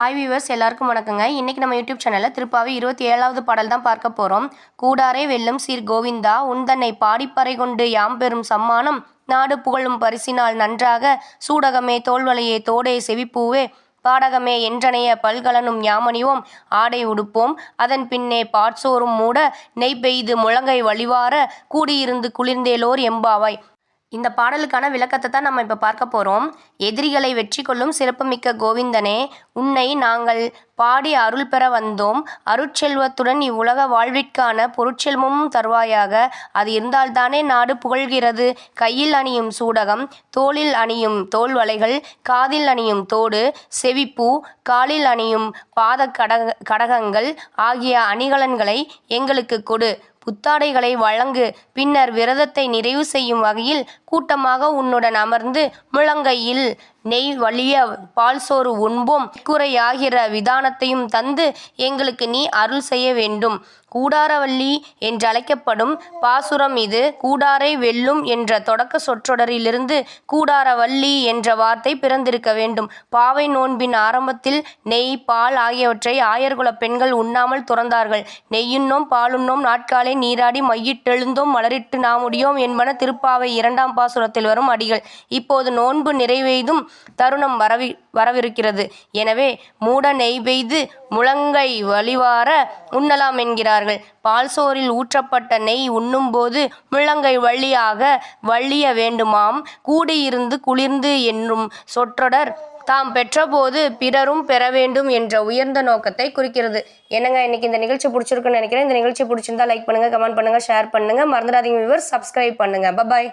Hi viewers, எல்லாருக்கும் வணக்கங்க. இன்றைக்கி நம்ம யூடியூப் சேனலில் திருப்பாவை 27வது பாடல் தான் பார்க்க போகிறோம். கூடாரே வெல்லும் சீர் கோவிந்தா உந்தன்னை பாடிப்பறை கொண்டு யாம் பெறும் சம்மானம் நாடு புகழும் பரிசினால் நன்றாக சூடகமே தோல்வளையே தோடே செவிப்பூவே பாடகமே என்றனைய பல்கலனும் யாமணிவோம் ஆடை உடுப்போம் அதன் பின்னே பாட்சோறும் மூட நெய் பெய்து முழங்கை வழிவார கூடியிருந்து குளிர்ந்தேலோர் எம்பாவாய். இந்த பாடலுக்கான விளக்கத்தை தான் நம்ம இப்போ பார்க்க போகிறோம். எதிரிகளை வெற்றி கொள்ளும் சிறப்புமிக்க கோவிந்தனே, உன்னை நாங்கள் பாடி அருள் பெற வந்தோம். அருட்செல்வத்துடன் இவ்வுலக வாழ்விற்கான பொருட்செல்வமும் தருவாயாக. அது இருந்தால்தானே நாடு புகழ்கிறது. கையில் அணியும் சூடகம், தோளில் அணியும் தோல் வளைகள், காதில் அணியும் தோடு, செவிப்பூ, காலில் அணியும் பாத கடகங்கள் ஆகிய அணிகலன்களை எங்களுக்கு கொடு. புத்தாடைகளை வழங்கு. பின்னர் விரதத்தை நிறைவு செய்யும் வகையில் கூட்டமாக உன்னுடன் அமர்ந்து முழங்கையில் நெய் வழிய பால் சோறு உண்போம். குறையாகிற விதானத்தையும் தந்து எங்களுக்கு நீ அருள் செய்ய வேண்டும். கூடாரவல்லி என்றழைக்கப்படும் பாசுரம் இது. கூடாரை வெல்லும் என்ற தொடக்க சொற்றொடரிலிருந்து கூடாரவல்லி என்ற வார்த்தை பிறந்திருக்க வேண்டும். பாவை நோன்பின் ஆரம்பத்தில் நெய், பால் ஆகியவற்றை ஆயர்குல பெண்கள் உண்ணாமல் துறந்தார்கள். நெய்யுண்ணோம் பாலுண்ணோம் நாட்காலை நீராடி மையிட்டெழுந்தோம் மலரிட்டு நாமுடியோம் என்பன திருப்பாவை 2ஆம் பாசுரத்தில் வரும் அடிகள். இப்போது நோன்பு நிறைவெய்தும் தருணம் வரவிருக்கிறது. எனவே மூட நெய் பெய்து முழங்கை வழிவார உண்ணலாம் என்கிறார்கள். பால் சோறில் ஊற்றப்பட்ட நெய் உண்ணும்போது முழங்கை வழியாக வழிய வேண்டுமாம். கூடியிருந்து குளிர்ந்து என்னும் சொற்றொடர் தாம் பெற்றபோது பிறரும் பெற வேண்டும் என்ற உயர்ந்த நோக்கத்தை குறிக்கிறது. என்னங்க, இன்னைக்கு இந்த நிகழ்ச்சி பிடிச்சிருக்குன்னு நினைக்கிறேன். இந்த நிகழ்ச்சி பிடிச்சிருந்தா லைக் பண்ணுங்க, கமெண்ட் பண்ணுங்க, ஷேர் பண்ணுங்க. மறந்துடாதீங்க வியூவர்ஸ், சப்ஸ்கிரைப் பண்ணுங்க. பபாய்.